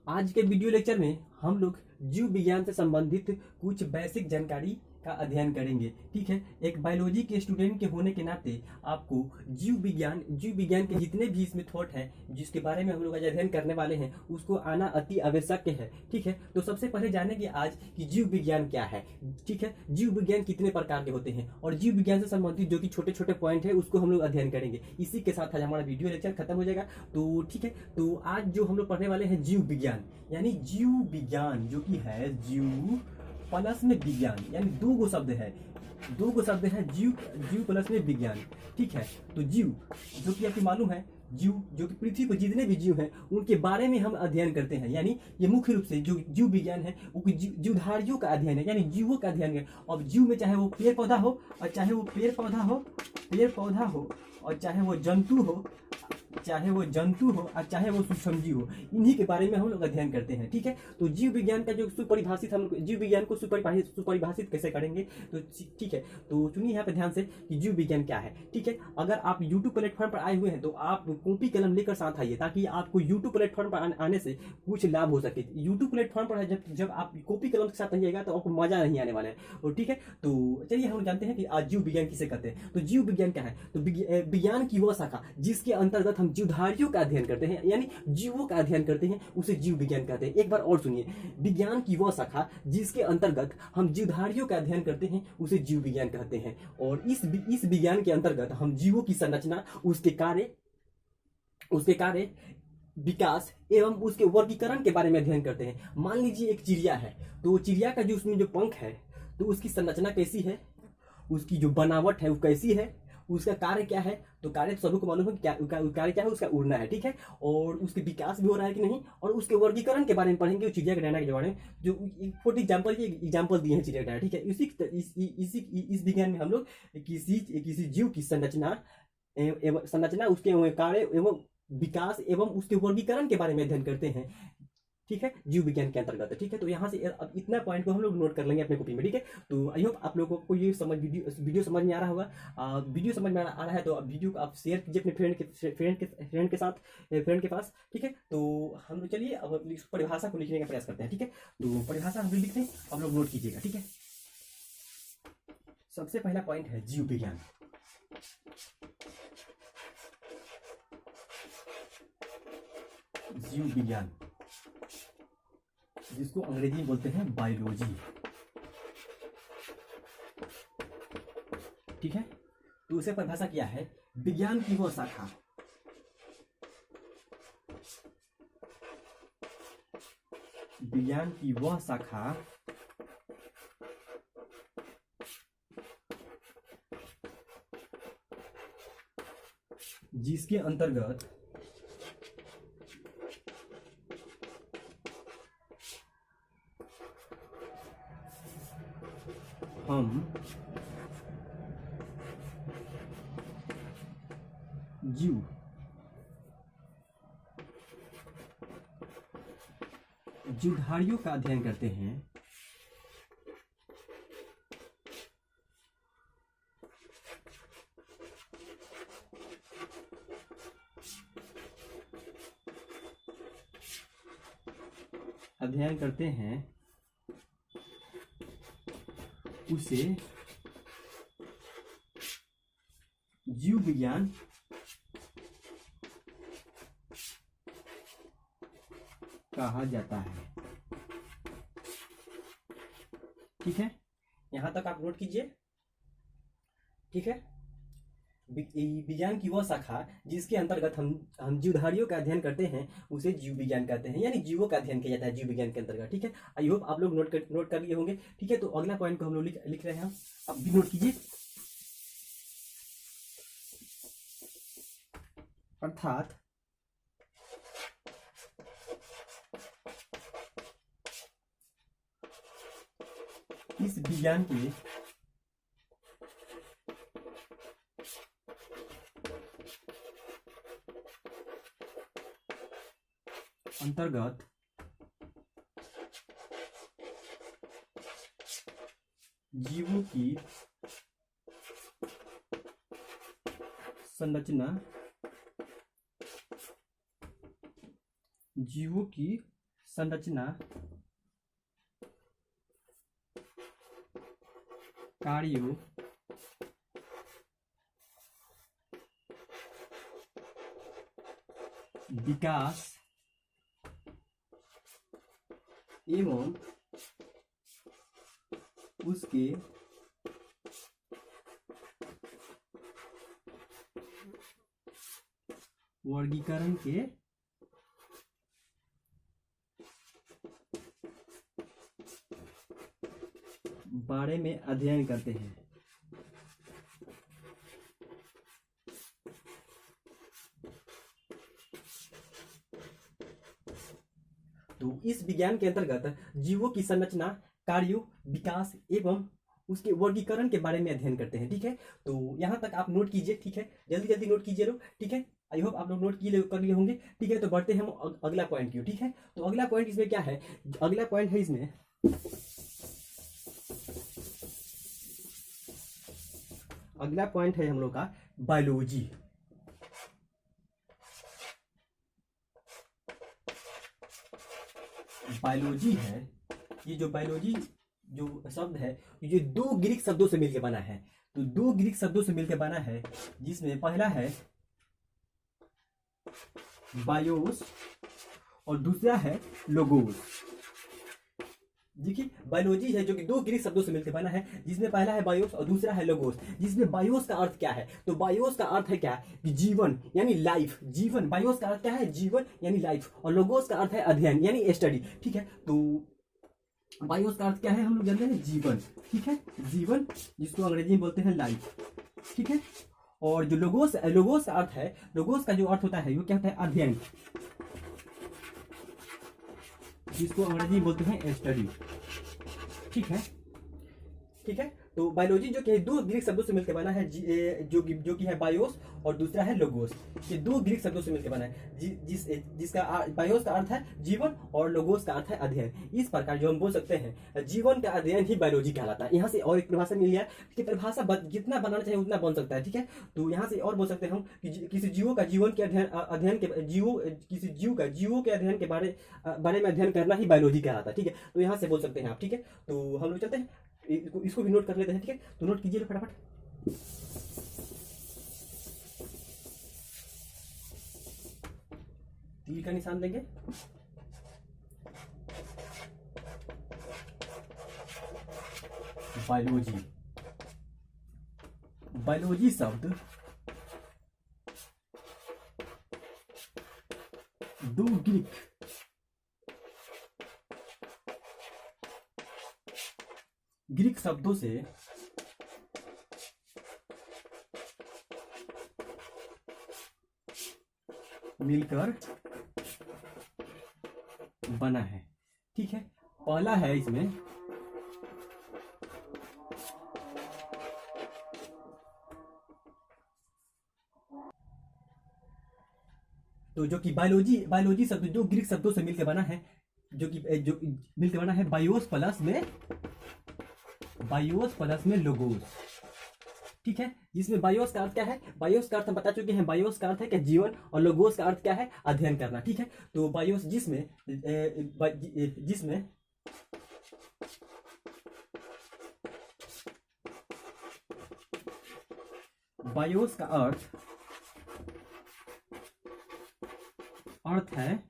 आज के video lecture में हम लोग जीव विज्ञान से संबंधित कुछ बेसिक जानकारी का अध्ययन करेंगे। ठीक है, एक बायोलॉजी के स्टूडेंट के होने के नाते आपको जीव विज्ञान के जितने भी इसमें थॉट है जिसके बारे में हम लोग आज अध्ययन करने वाले हैं उसको आना अति आवश्यक है। ठीक है, तो सबसे पहले जानेंगे आज कि जीव विज्ञान क्या है। ठीक है, जीव विज्ञान कितने प्रकार के होते हैं और जीव विज्ञान से संबंधित जो कि छोटे छोटे पॉइंट है उसको हम लोग अध्ययन करेंगे। इसी के साथ आज हमारा वीडियो लेक्चर खत्म हो जाएगा। तो ठीक है, तो आज जो हम लोग पढ़ने वाले हैं जीव विज्ञान, यानी जीव विज्ञान जो कि है जीव प्लस में विज्ञान, यानी दो शब्द है जीव जीव प्लस में विज्ञान। ठीक है, तो जीव जो कि आपको मालूम है, जीव जो कि पृथ्वी पर जितने भी जीव हैं उनके बारे में हम अध्ययन करते हैं। यानी ये मुख्य रूप से जो जीव विज्ञान है वो जीवधारियों का अध्ययन है, यानी जीवों का अध्ययन है। अब जीव में चाहे वो पेड़ पौधा हो और चाहे वो पेड़ पौधा हो और चाहे वो जंतु हो और चाहे वो सूक्ष्म जीव हो, इन्हीं के बारे में हम लोग अध्ययन करते हैं। ठीक है, तो जीव विज्ञान का जो सुपरिभाषित, हम जीव विज्ञान को सुपरिभाषित कैसे करेंगे, तो ठीक है, तो सुनिए यहाँ पे ध्यान से कि जीव विज्ञान क्या है। ठीक है, अगर आप यूट्यूब प्लेटफॉर्म पर आए हुए हैं तो आप कॉपी कलम लेकर साथ आइए ताकि आपको यूट्यूब प्लेटफॉर्म पर आने से कुछ लाभ हो सके। यूट्यूब प्लेटफॉर्म पर जब आप कॉपी कलम के साथ आइएगा तो आपको मजा नहीं आने वाला है। और ठीक है, तो चलिए हम जानते हैं कि आज जीव विज्ञान किसे कहते हैं। तो जीव विज्ञान क्या है, तो विज्ञान की वह शाखा जिसके अंतर्गत हम जीवधारियों का अध्ययन करते हैं, यानी जीवों का अध्ययन करते हैं, उसे जीव विज्ञान कहते हैं। एक बार और सुनिए, विज्ञान की वह शाखा जिसके अंतर्गत हम जीवधारियों का अध्ययन करते हैं उसे जीव विज्ञान कहते हैं। और इस विज्ञान के अंतर्गत हम जीवों की संरचना, उसके कार्य, विकास एवं उसके वर्गीकरण के बारे में अध्ययन करते हैं। मान लीजिए एक चिड़िया है, तो चिड़िया का जो उसमें जो पंख है तो उसकी संरचना कैसी है, उसकी जो बनावट है वो कैसी है, उसका कार्य क्या है, तो कार्य तो सभी को मालूम है कि कार्य क्या है, उसका उड़ना है। ठीक है, और उसके विकास भी हो रहा है कि नहीं, और उसके वर्गीकरण के बारे में पढ़ेंगे, चिड़िया के डायना के बारे में, जो फॉर एग्जाम्पल दिए हैं चिड़िया के डायना। ठीक है, इस विज्ञान में हम लोग किसी जीव की संरचना, उसके कार्य एवं विकास एवं उसके वर्गीकरण के बारे में अध्ययन करते हैं। ठीक है, जीव विज्ञान के अंतर्गत। ठीक है, तो यहाँ से अब इतना पॉइंट को हम लोग नोट कर लेंगे अपने कॉपी में। ठीक है, तो आई होप आप लोगों को ये वीडियो समझ में आ रहा होगा। वीडियो समझ में आ रहा है तो अब वीडियो को आप शेयर कीजिए अपने फ्रेंड के पास। ठीक है, तो हम लोग चलिए अब इस परिभाषा को लिखने का प्रयास करते हैं। ठीक है, तो परिभाषा हम लोग लिखते हैं, आप लोग नोट कीजिएगा। ठीक है, सबसे पहला पॉइंट है जीव विज्ञान। जीव विज्ञान जिसको अंग्रेजी में बोलते हैं बायोलॉजी। ठीक है, तो उसे परिभाषा किया है, विज्ञान की वह शाखा जिसके अंतर्गत हम जीवधारियों का अध्ययन करते हैं। उसे जीव विज्ञान कहा जाता है। ठीक है, यहां तक आप नोट कीजिए। ठीक है, विज्ञान की वह शाखा जिसके अंतर्गत हम जीवधारियों का अध्ययन करते हैं उसे जीव विज्ञान कहते हैं, यानी जीवों का अध्ययन किया जाता है जीव विज्ञान के अंतर्गत। ठीक है, आई होप आप लोग नोट कर लिए होंगे। ठीक है, तो अगला पॉइंट को हम लोग लिख रहे हैं, अब भी नोट कीजिए। अर्थात इस विज्ञान के अंतर्गत जीवों की संरचना, कार्यों, विकास एवं उसके वर्गीकरण के बारे में अध्ययन करते हैं। तो इस विज्ञान के अंतर्गत जीवों की संरचना, कार्यों, विकास एवं उसके वर्गीकरण के बारे में अध्ययन करते हैं। ठीक है, तो यहाँ तक आप नोट कीजिए। ठीक है, जल्दी जल्दी नोट कीजिए लोग। ठीक है, आई होप आप लोग नोट कर लिए होंगे। ठीक है, तो बढ़ते हैं हम अगला पॉइंट की। ठीक है, तो अगला पॉइंट इसमें क्या है, अगला पॉइंट है इसमें अगला पॉइंट है हम लोग का बायोलॉजी। बायोलॉजी है, ये जो बायोलॉजी जो शब्द है ये दो ग्रीक शब्दों से मिलकर बना है। तो दो ग्रीक शब्दों से मिलकर बना है, जिसमें पहला है बायोस और दूसरा है लोगोस। देखिए, बायोलॉजी है जो कि दो ग्रीक शब्दों से मिलकर बना है, जिसमें पहला है बायोस और दूसरा है लोगोस। जिसमें बायोस का अर्थ क्या है, तो बायोस का अर्थ है क्या कि जीवन यानी लाइफ, जीवन। बायोस का अर्थ क्या है, जीवन यानी लाइफ, और लोगोस का अर्थ है अध्ययन यानी स्टडी। ठीक है, तो बायोस का अर्थ क्या है, हम लोग जानते हैं जीवन। ठीक है, जीवन जिसको अंग्रेजी में बोलते हैं लाइफ। ठीक है, और जो लोगोस, लोगोस का अर्थ है, लोगोस का जो अर्थ होता है वो क्या होता है, अध्ययन, जिसको अंग्रेजी में बोलते हैं स्टडी। ठीक है, ठीक है, तो बायोलॉजी जो कि दो ग्रीक शब्दों से मिलकर बना है, जो कि है बायोस और दूसरा है लोगोस। ये दो ग्रीक शब्दों से मिलकर बना है, जिसका बायोस का अर्थ है जीवन और लोगोस का अर्थ है अध्ययन। इस प्रकार जो हम बोल सकते हैं जीवन का अध्ययन ही बायोलॉजी कहलाता है। यहाँ से और एक परिभाषा मिल गया कि परिभाषा जितना बनाना चाहिए उतना बन सकता है। ठीक है, तो यहाँ से और बोल सकते हैं हम कि किसी जीवों का जीवन के अध्ययन के किसी जीव का जीवों के अध्ययन के बारे में अध्ययन करना ही बायोलॉजी कहलाता है। ठीक है, तो यहाँ से बोल सकते हैं आप। ठीक है, तो हम लोग चलते हैं, इसको भी नोट कर लेते हैं। ठीक है, तो नोट कीजिए फटाफट। तीर का निशान देंगे। बायोलॉजी, बायोलॉजी शब्द दो ग्रीक शब्दों से मिलकर बना है। ठीक है, पहला है इसमें तो जो कि बायोलॉजी शब्द जो ग्रीक शब्दों से मिलकर बना है, जो मिलकर बना है बायोस प्लस में लोगोस। ठीक है, जिसमें बायोस का अर्थ क्या है, बायोस का अर्थ हम बता चुके हैं, बायोस का अर्थ है क्या, जीवन, और लोगोस का अर्थ क्या है, अध्ययन करना। ठीक है, तो बायोस जिसमें बायोस का अर्थ है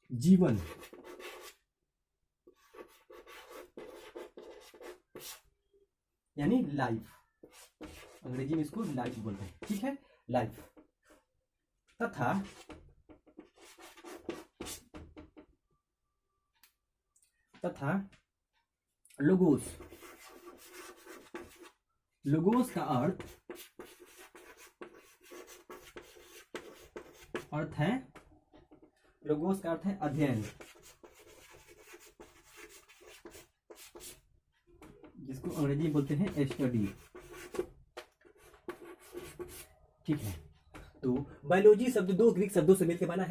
जीवन, यानी लाइफ, अंग्रेजी में इसको लाइफ बोलते हैं। ठीक है, लाइफ, तथा लोगोस, लोगोस का अर्थ है, लोगोस का अर्थ है अध्ययन, जिसको अंग्रेजी में बोलते हैं स्टडी। ठीक है, तो बायोलॉजी शब्द दो ग्रीक शब्दों से मिलकर बना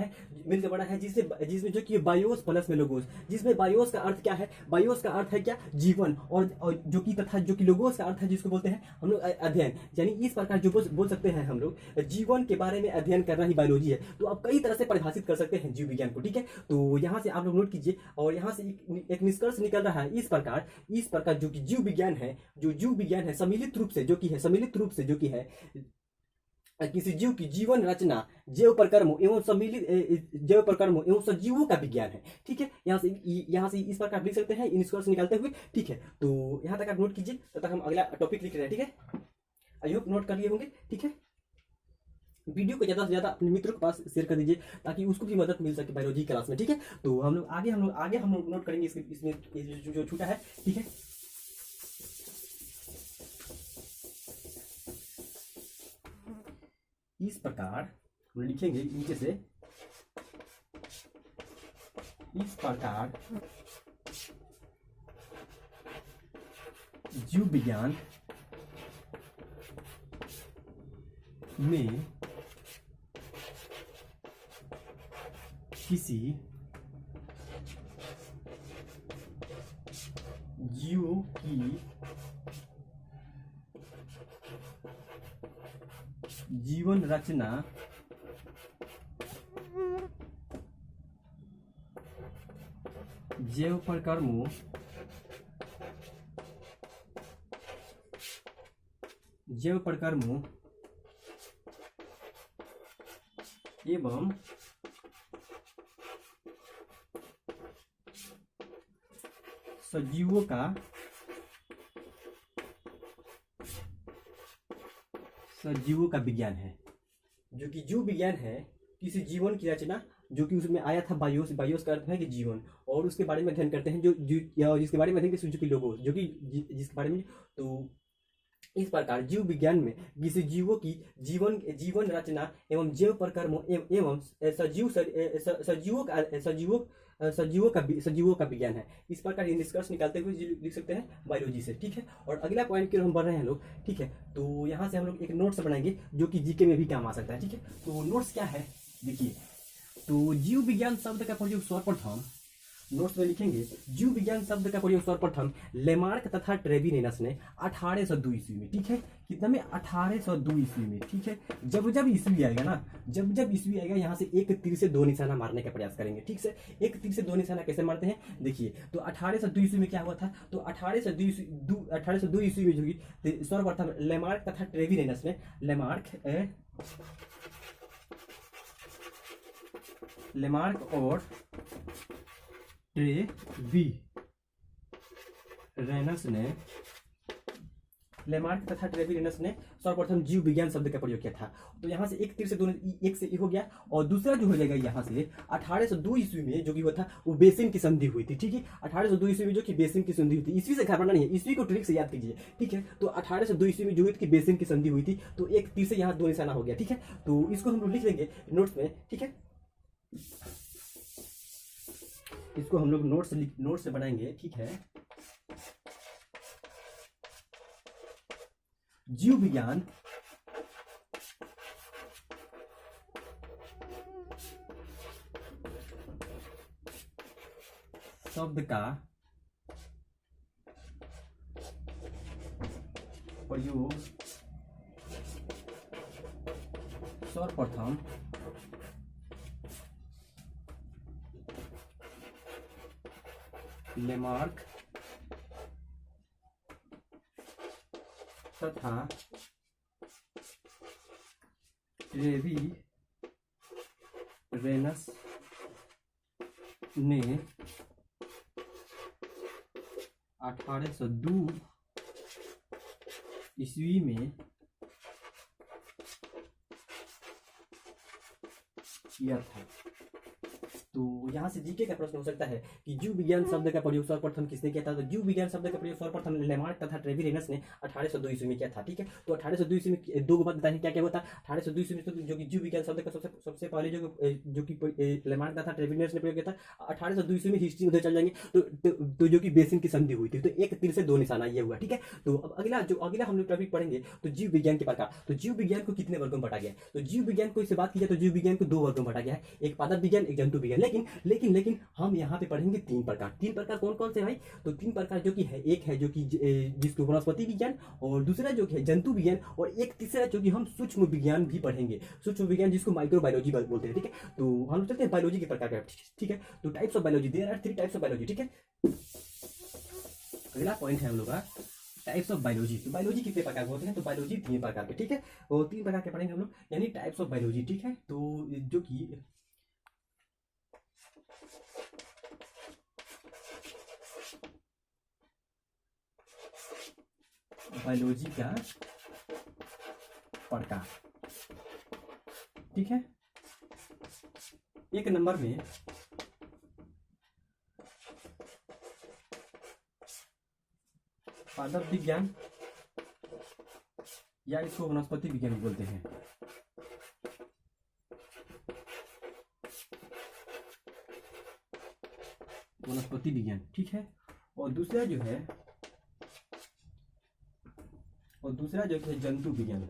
है जिसमें जो कि बायोस प्लस में लोगोस, जिसमें बायोस का अर्थ क्या है, बायोस का अर्थ है क्या, जीवन, और जो कि लोगोस का अर्थ है जिसको बोलते हैं हम लोग अध्ययन। यानी इस प्रकार जो बोल सकते हैं हम लोग जीवन के बारे में अध्ययन करना ही बायोलॉजी है। तो आप कई तरह से परिभाषित कर सकते हैं जीव विज्ञान को, ठीक है। तो यहाँ से आप लोग नोट कीजिए, और यहाँ से एक निष्कर्ष निकल रहा है इस प्रकार जो कि जीव विज्ञान है सम्मिलित रूप से जो कि है किसी जीव की जीवन रचना, जैव प्रकर्मों एवं सजीवों का विज्ञान है, ठीक है। यहाँ से इस प्रकार लिख सकते हैं निष्कर्ष निकालते हुए, ठीक है। तो यहाँ तक आप नोट कीजिए, तब तक हम अगला टॉपिक लिख रहे हैं, ठीक है। आई होप नोट कर लिए होंगे, ठीक है। वीडियो को ज्यादा से ज्यादा अपने मित्रों के पास शेयर कर दीजिए ताकि उसको भी मदद मिल सके बायोलॉजी क्लास में, ठीक है। तो हम लोग आगे नोट करेंगे इसमें जो छूटा है, ठीक है। इस प्रकार हम लिखेंगे नीचे से, इस प्रकार जीव विज्ञान में किसी जीव की जीवन रचना जैव प्रकर्मों एवं सजीवों का विज्ञान है। जो कि जीव विज्ञान है किसी जीवन की रचना, जो कि उसमें आया था बायोस का अर्थ है कि जीवन, और उसके बारे में अध्ययन करते हैं जिसके बारे में अध्ययन करते हैं लोगों, जो कि जिसके बारे में। तो इस प्रकार जीव विज्ञान में किसी जीवों की जीवन रचना एवं जैव प्रकर्मों एवं सजीवों का विज्ञान है। इस प्रकार ये निष्कर्ष निकालते हुए लिख सकते हैं बायोलॉजी से, ठीक है। और अगला पॉइंट की ओर हम बढ़ रहे हैं लोग, ठीक है। तो यहाँ से हम लोग एक नोट्स बनाएंगे जो कि जीके में भी काम आ सकता है, ठीक है। तो नोट्स क्या है देखिए, तो जीव विज्ञान शब्द का प्रयोग सर्वप्रथम नोट्स में लिखेंगे, जीव विज्ञान शब्द का प्रयोग सर्वप्रथम लेमार्क तथा ट्रेविनेनस ने 1802 ईस्वी में, ठीक है। कितना में, 1802 ईस्वी में, ठीक है। जब ईस्वी आएगा ना, जब ईस्वी आएगा, यहाँ से एक तीर से दो निशाना मारने का प्रयास करेंगे, ठीक से। एक तीर से दो निशाना कैसे मारते हैं देखिए। तो 1802 ईस्वी में क्या हुआ था, तो 1802 ईस्वी में जो कि सर्वप्रथम लेमार्क तथा ट्रेविनेनस ने, लेमार्क और लेमार्क तथा ट्रेविनेनस ने सर्वप्रथम जीव विज्ञान शब्द का प्रयोग किया था। तो यहाँ से एक तीर से दोनों, एक से हो गया, और दूसरा जो हो जाएगा यहाँ से 1802 ईस्वी में जो कि हुआ था वो बेसिन की संधि हुई थी, ठीक है। 1802 ईस्वी में जो कि बेसिन की संधि हुई थी, ईस्वी से घबराना नहीं है, ईस्वी को ट्रिक से याद कीजिए, ठीक है। तो 1802 ईस्वी में जो हुई थी बेसिन की संधि हुई थी, तो एक तीर से यहाँ दो निशाना हो गया, ठीक है। तो इसको हम लोग लिख लेंगे नोट्स में, ठीक है। इसको हम लोग नोट्स से बनाएंगे, ठीक है। जीव विज्ञान शब्द का प्रयोग सर्वप्रथम लेमार्क तथा ट्रेविनेनस ने 1802 ईस्वी में किया था। तो यहाँ से जीके का प्रश्न हो सकता है कि जीव विज्ञान शब्द का प्रयोग सर्वप्रथम किसने किया था। तो जीव विज्ञान शब्द का प्रयोग सर्वप्रथम लेमार्क तथा ट्रेविरेनस ने 1802 ईस्वी में किया था। ठीक है, तो 1802 ईस्वी में दो बात बताएं क्या क्या हुआ था। 1802 ईस्वी में जो कि जीव विज्ञान शब्द का सबसे पहले जो कि लेमार्क तथा ट्रेविरेनस ने प्रयोग किया था। 1802 ईस्वी में हिस्ट्री उधर चल जाएंगे तो जो कि बेसिन की संधि हुई थी, तो एक तीर से दो निशाना ये हुआ। ठीक है, तो अब अगला हम लोग टॉपिक पढ़ेंगे तो जीव विज्ञान के प्रकार। तो जीव विज्ञान को कितने वर्गों में बांटा गया है। तो जीव विज्ञान को इससे बात की जाए तो जीव विज्ञान को दो वर्गों में बांटा गया है, एक पादप विज्ञान, एक जंतु विज्ञान। लेकिन हम यहाँ पे पढ़ेंगे तीन प्रकार कौन कौन से भाई। तो तीन प्रकार जो कि है, एक है जो कि जिसको वनस्पति विज्ञान, और दूसरा जो कि है जंतु विज्ञान, और एक तीसरा जो कि हम सूक्ष्म विज्ञान भी पढ़ेंगे, सूक्ष्म विज्ञान जिसको माइक्रोबायोलॉजी बोलते हैं। ठीक है, तो हम चलते हैं बायोलॉजी के प्रकार। ठीक है, तो types of biology, there are 3 types of biology. ठीक है, अगला पॉइंट है हम लोग का टाइप्स ऑफ बायोलॉजी। तो बायोलॉजी कितने प्रकार के होते हैं। तो बायोलॉजी 3 प्रकार के। ठीक है, और 3 प्रकार के पढ़ेंगे हम लोग, यानी टाइप्स ऑफ बायोलॉजी। ठीक है, तो जो कि बायोलॉजी का प्रकार। ठीक है, एक नंबर में पादप विज्ञान या इसको वनस्पति विज्ञान भी बोलते हैं। वनस्पति विज्ञान। ठीक है, और दूसरा जो है जंतु विज्ञान।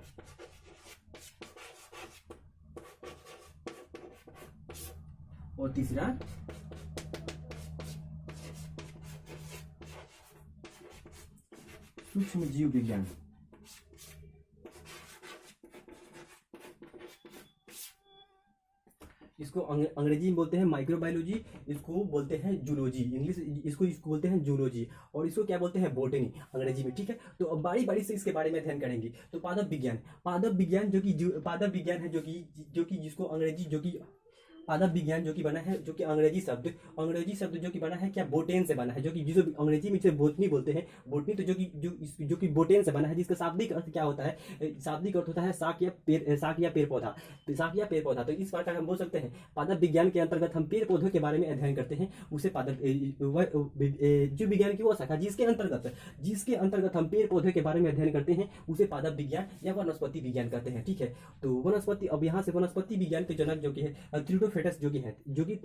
और तीसरा सूक्ष्म जीव विज्ञान। इसको अंग्रेजी में बोलते हैं माइक्रोबायोलॉजी, इसको बोलते हैं जूलॉजी, इंग्लिश इसको बोलते हैं जूलॉजी, और इसको क्या बोलते हैं बोटनी अंग्रेजी में। ठीक है, तो अब बारी बारी से इसके बारे में अध्ययन करेंगे। तो पादप विज्ञान जो कि पादप विज्ञान है, जो कि जिसको अंग्रेजी जो कि पादप विज्ञान जो कि बना है, जो कि अंग्रेजी शब्द जो कि बना है क्या, बोटेन से बना है, जो कि जिसे अंग्रेजी में इसे बोटनी बोलते हैं। बोटनी तो जो कि बोटेन से बना है, जिसका शाब्दिक अर्थ क्या होता है। शाब्दिक अर्थ होता है शाक या पेड़ पौधा। तो इस प्रकार हम बोल सकते हैं पादप विज्ञान के अंतर्गत हम पेड़ पौधों के बारे में अध्ययन करते हैं, उसे पादप जीव विज्ञान की वो शाखा जिसके अंतर्गत हम पेड़ पौधे के बारे में अध्ययन करते हैं, उसे पादप विज्ञान या वनस्पति विज्ञान कहते हैं। ठीक है, तो वनस्पति, अब यहाँ से वनस्पति विज्ञान के जनक जो कि है ट्रिडोफेटस जो कि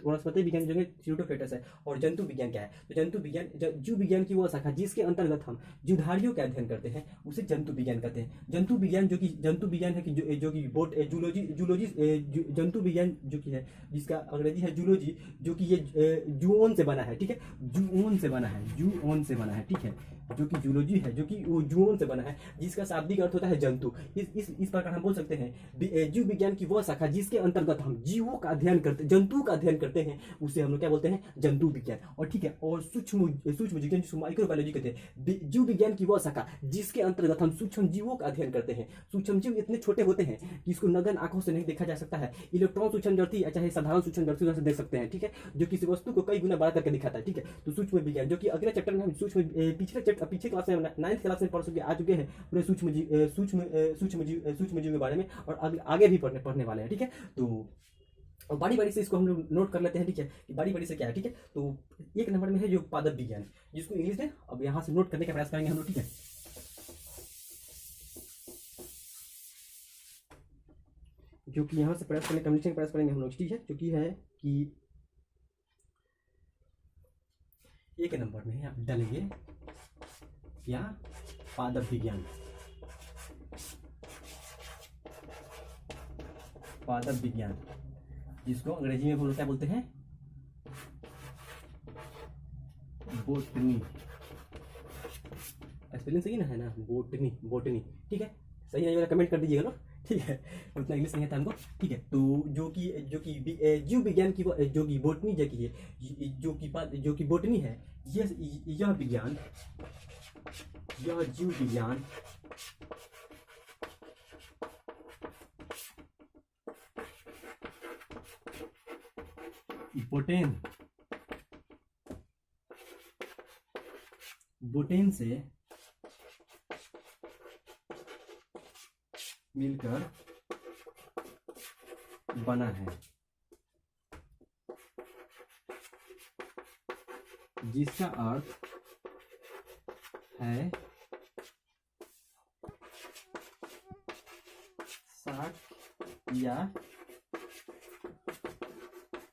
वनस्पति विज्ञान जो है ट्रिडोफेटस है। और जंतु विज्ञान क्या है। तो जंतु विज्ञान जीव विज्ञान की वो शाखा जिसके अंतर्गत हम जीवधारियों का अध्ययन करते हैं, उसे जंतु विज्ञान कहते हैं। जंतु विज्ञान है कि जो कि जूलॉजी जंतु विज्ञान जो कि है, जिसका अंग्रेजी है जूलॉजी, जो कि ये जूओन से बना है। ठीक है, जूओन से बना है। ठीक है, जो कि जूलॉजी है, जो कि वो जूओन से बना है, जिसका शाब्दिक अर्थ होता है जंतु। इस प्रकार हम बोल सकते हैं जीव विज्ञान की वह शाखा जिसके अंतर्गत हम जीवों का अध्ययन करते, जंतु का अध्ययन करते हैं, उसे हम लोग क्या बोलते हैं, जंतु विज्ञान। और ठीक है, और सूक्ष्म विज्ञान जिसको माइक्रोबायोलॉजी कहते हैं, जीव विज्ञान की वह शाखा जिसके अंतर्गत हम सूक्ष्म जीवों का अध्ययन करते हैं। सूक्ष्म जीव इतने छोटे होते हैं कि इसको नग्न आंखों से नहीं देखा जा सकता है। इलेक्ट्रॉन सूक्ष्मदर्शी या चाहे साधारण सूक्ष्मदर्शी से देख सकते हैं। ठीक है, जो किसी वस्तु को कई गुना बड़ा करके दिखाता है। ठीक है, तो सूक्ष्म विज्ञान जो कि अगले चैप्टर में हम पिछले क्लास में 9th क्लास में पढ़ आ चुके हैं पूरे सूक्ष्म जीव के बारे में, और आगे भी पढ़ने वाले हैं। ठीक है, तो और बारी से इसको हम लोग नोट कर लेते हैं। ठीक है, कि बारी से क्या है। ठीक है, तो एक नंबर में है जो पादप विज्ञान, जिसको इंग्लिश में अब यहाँ से नोट करने का प्रयास करेंगे हम लोग। ठीक है, जो कि यहाँ से प्रयास करेंगे हम लोग। ठीक है, जो कि है कि एक नंबर में आप डालेंगे या पादप विज्ञान, जिसको अंग्रेजी में हम लोग क्या बोलते हैं, बोटनी। स्पेलिंग सही ना है ना, बोटनी। ठीक है, सही नहीं होगा कमेंट कर दीजिएगा ना। ठीक है, उतना इंग्लिश नहीं आता हमको। ठीक है, तो जो कि जीव विज्ञान की जो कि बोटनी जो कि बोटनी है, यह जीव विज्ञान बोटेन से मिलकर बना है। जिसका अर्थ है शाख या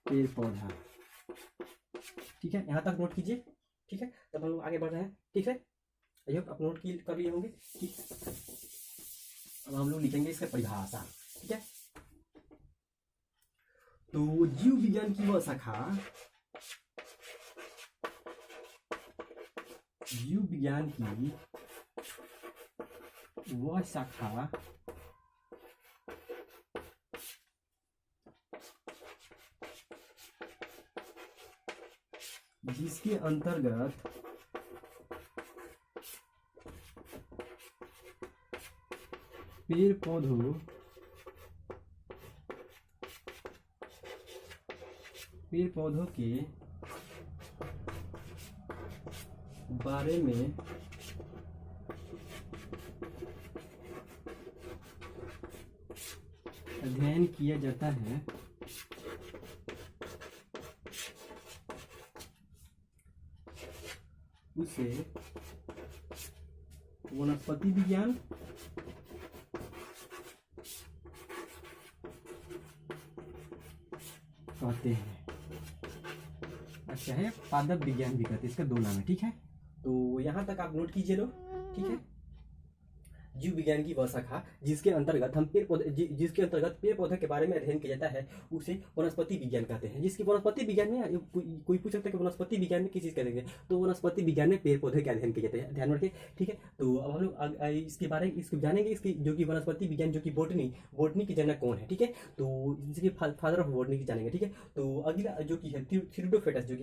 पेड़ पौधा। ठीक है, यहाँ तक नोट कीजिए। ठीक है, तब हम लोग आगे बढ़ रहे हैं। ठीक है, आई होप आप नोट कर लिए होंगे। ठीक, अब हम लोग लिखेंगे इसका परिभाषा। ठीक है, तो जीव विज्ञान की वह शाखा, जीव विज्ञान की वह शाखा जिसके अंतर्गत पेड़ पौधों के बारे में अध्ययन किया जाता है, उसे वनस्पति विज्ञान कहते हैं। अच्छा है, पादप विज्ञान भी कहते हैं, इसका दो नाम है। ठीक है, तो यहाँ तक आप नोट कीजिए लो। ठीक है, जीव विज्ञान की वह शाखा जिसके अंतर्गत हम जिसके अंतर्गत पेड़ पौधे के बारे में अध्ययन किया जाता है, उसे वनस्पति विज्ञान कहते हैं। जिसकी वनस्पति विज्ञान में कोई पूछ सकता है कि वनस्पति विज्ञान में किस चीज करेंगे, तो वनस्पति विज्ञान में पेड़ पौधे के अध्ययन किए जाते हैं। ध्यान रखिए। ठीक है, तो अब हम लोग इसके बारे में इसको जानेंगे, इसकी जो कि वनस्पति विज्ञान, जो कि बोटनी की जनक कौन है। ठीक है, तो जिसके फादर ऑफ बोटनी की जानेंगे। ठीक है, तो अगला जो कि है थ्यूडोफेटस, जो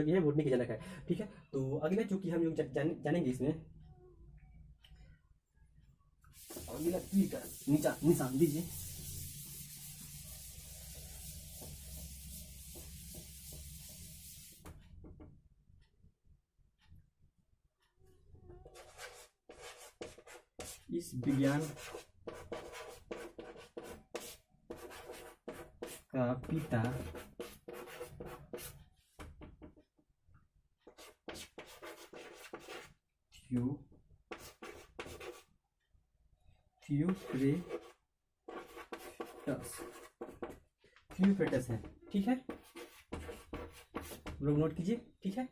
कि है बोटनी की जनक है। ठीक है, तो अगला जो कि हम लोग जानेंगे इसमें, अगला तीर का निशान दीजिए। इस विज्ञान का पिता थ्यूफ्रेटस है। ठीक है, लोग नोट कीजिए। ठीक है,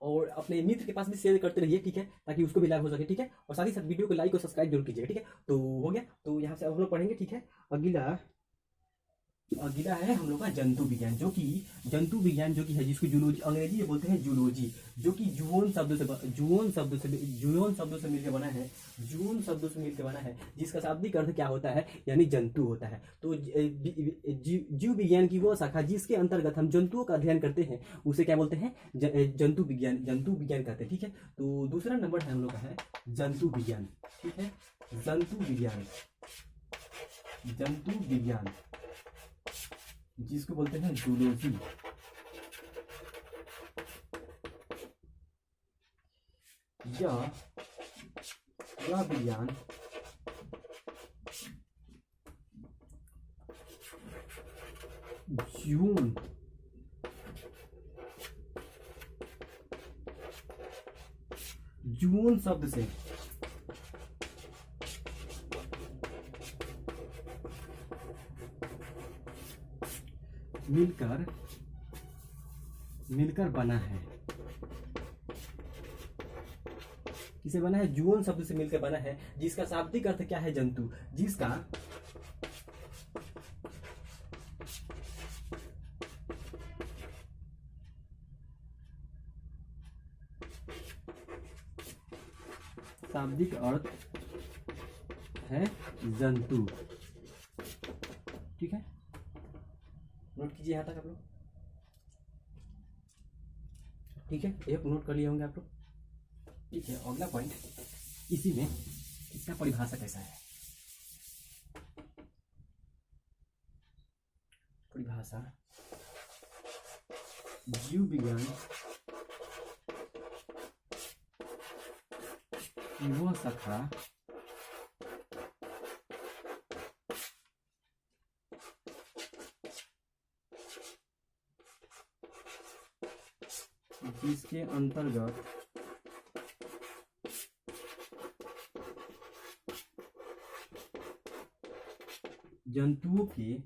और अपने मित्र के पास भी शेयर करते रहिए। ठीक है, ताकि उसको भी लाभ हो सके। ठीक है, और साथ ही साथ वीडियो को लाइक और सब्सक्राइब जरूर कीजिएगा। ठीक है, तो हो गया। तो यहाँ से अब हम लोग पढ़ेंगे। ठीक है, अगला है हम लोग का जंतु विज्ञान, जो कि है, जिसको जूलॉजी अंग्रेजी में बोलते हैं जूलॉजी, जो कि जुओन शब्दों से मिलकर बना है, जिसका शाब्दिक अर्थ क्या होता है, यानी जंतु होता है। तो जीव विज्ञान की वो शाखा जिसके अंतर्गत हम जंतुओं का अध्ययन करते हैं, उसे क्या बोलते हैं, जंतु विज्ञान कहते हैं। ठीक है, तो दूसरा नंबर है हम लोग का है जंतु विज्ञान। ठीक है, जंतु विज्ञान जिसको बोलते हैं जूलॉजी। यह विज्ञान जून शब्द से मिलकर बना है। किसे बना है, जुओन शब्द से मिलकर बना है, जिसका शाब्दिक अर्थ क्या है, जंतु। जिसका शाब्दिक अर्थ है जंतु। ठीक है, नोट कीजिए यहाँ तक आप लोग। ठीक है, एक नोट कर लिए होंगे आप लोग। ठीक है, अगला पॉइंट इसी में, इसका परिभाषा कैसा है। परिभाषा, जीव विज्ञान की वह शाखा जिसके अंतर्गत जंतुओं के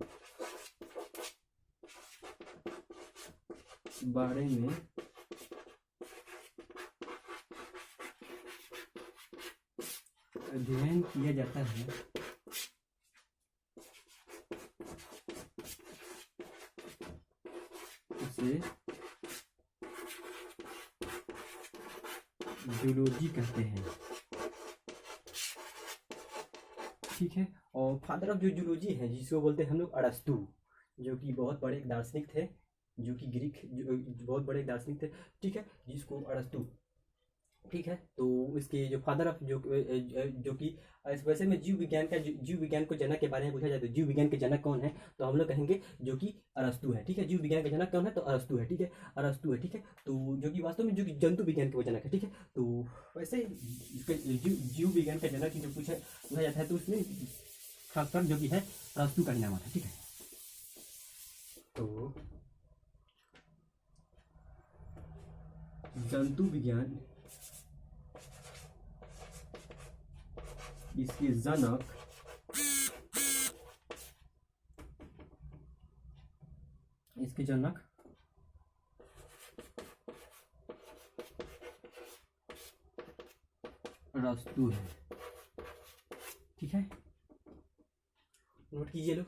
बारे में अध्ययन किया जाता है, उसे जूलॉजी कहते हैं। ठीक है। और फादर ऑफ जो जूलॉजी है जिसको बोलते हैं हम लोग अरस्तु, जो कि बहुत बड़े एक दार्शनिक थे, जो कि ग्रीक बहुत बड़े दार्शनिक थे। ठीक है, जिसको अरस्तु। ठीक है, तो इसके जो फादर ऑफ जो कि वैसे में जीव विज्ञान को जनक के बारे में पूछा जाए तो जीव विज्ञान के जनक कौन है, तो हम लोग कहेंगे जो कि अरस्तु है। ठीक है, जीव विज्ञान के जनक कौन है, तो अरस्तु है। ठीक है, अरस्तु है। ठीक है, तो जो कि वास्तव में जो कि जंतु विज्ञान के वो जनक है। ठीक है, तो वैसे इसके जीव विज्ञान का जनक जो पूछा जाता है तो उसमें खासकर जो कि है अरस्तु का ही नाम आता है। ठीक है, तो जंतु विज्ञान इसके जनक अरस्तु है। ठीक है, नोट कीजिए लोग।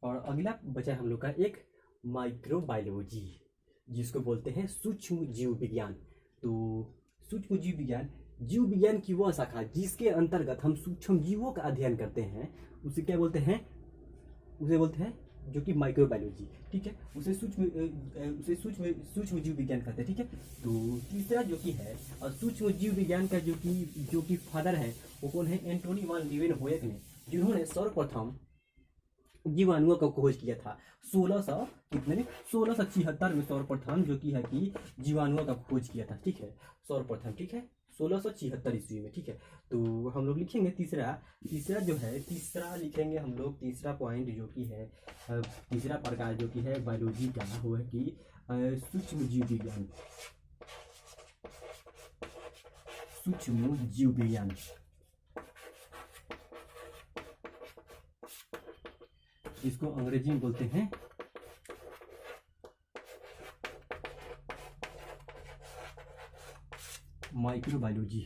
और अगला बचा हम लोग का एक माइक्रोबायोलॉजी, जिसको बोलते हैं सूक्ष्म जीव विज्ञान। तो सूक्ष्म जीव विज्ञान की वह शाखा जिसके अंतर्गत हम सूक्ष्म जीवों का अध्ययन करते हैं, उसे क्या बोलते हैं, उसे बोलते हैं जो कि माइक्रोबायोलॉजी। ठीक है, उसे सूक्ष्म जीव विज्ञान कहते हैं। ठीक है, तो तीसरा जो कि है सूक्ष्म जीव विज्ञान का जो कि फादर है वो कौन है, एंटोनी वान लीवेनहोयक ने, जिन्होंने सर्वप्रथम जीवाणुओं का खोज किया था 1676 में सर्वप्रथम जो कि है कि जीवाणुओं का खोज किया था। ठीक है, सर्वप्रथम। ठीक है, 1676 ईस्वी में। ठीक है, तो हम लोग लिखेंगे तीसरा लिखेंगे हम लोग तीसरा पॉइंट जो कि है तीसरा प्रकार जो कि है बायोलॉजी का, वो है कि सूक्ष्म जीव विज्ञान। इसको अंग्रेजी में बोलते हैं माइक्रोबायोलॉजी।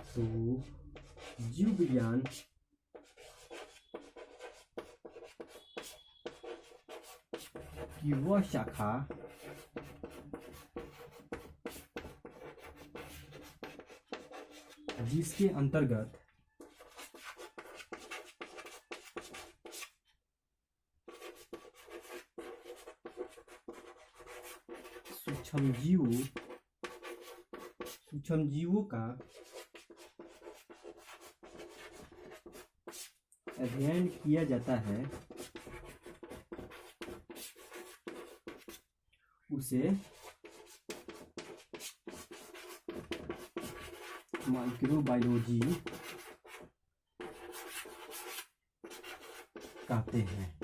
तो जीव विज्ञान की वह शाखा जिसके अंतर्गत सूक्ष्म जीवों का अध्ययन किया जाता है, उसे माइक्रोबायोलॉजी कहते हैं।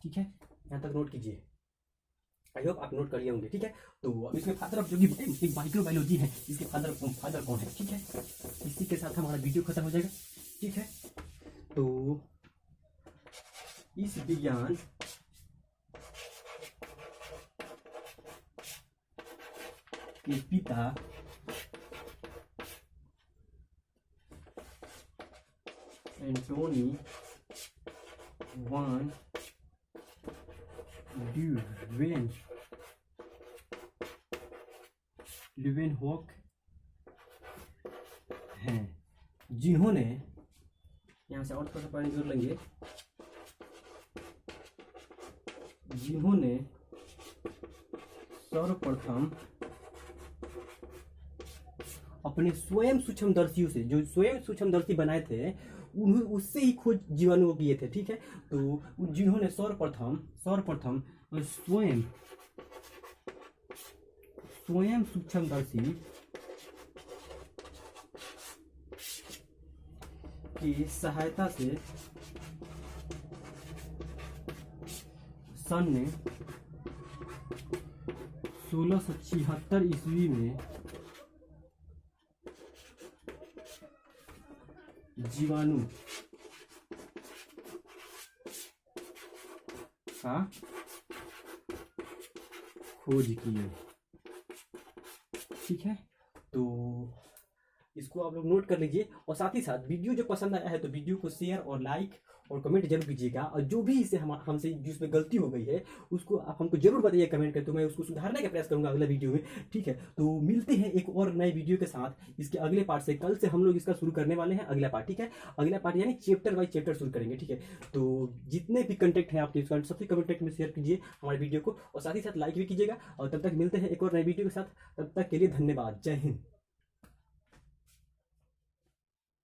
ठीक है, यहाँ तक नोट कीजिए। आई होप आप नोट करिए होंगे। ठीक है, तो इसमें फादर ऑफ जो कि एक माइक्रोबायोलॉजी है, इसके फादर कौन है। ठीक है, इसी के साथ हमारा वीडियो खत्म हो जाएगा। ठीक है, तो इस विज्ञान के पिता एंटोनी वान लीवेनहोयक हैं, जिन्होंने यहाँ से और थोड़ा पॉइंट जोड़ लेंगे, जिन्होंने सर्वप्रथम अपने स्वयं सूक्ष्मदर्शियों से, जो स्वयं सूक्ष्मदर्शी बनाए थे, उससे ही खोज जीवाणु किए थे। ठीक है, तो जिन्होंने सर्वप्रथम स्वयं सूक्ष्मदर्शी की सहायता से सन 1676 ईस्वी में जीवाणु का खोज किए। ठीक है, तो इसको आप लोग नोट कर लीजिए। और साथ ही साथ वीडियो जो पसंद आया है तो वीडियो को शेयर और लाइक और कमेंट जरूर कीजिएगा। और जो भी इससे हमसे जिसमें गलती हो गई है उसको आप हमको जरूर बताइए कमेंट करके, तो मैं उसको सुधारने का प्रयास करूंगा अगले वीडियो में। ठीक है, तो मिलते हैं एक और नए वीडियो के साथ इसके अगले पार्ट से। कल से हम लोग इसका शुरू करने वाले हैं अगला पार्ट। ठीक है, अगला पार्ट यानी चैप्टर बाई चैप्टर शुरू करेंगे। ठीक है, तो जितने भी कंटेंट हैं आपके सबसे कमेंट में शेयर कीजिए हमारे वीडियो को, और साथ ही साथ लाइक भी कीजिएगा। और तब तक मिलते हैं एक और नए वीडियो के साथ, तब तक के लिए धन्यवाद। जय हिंद।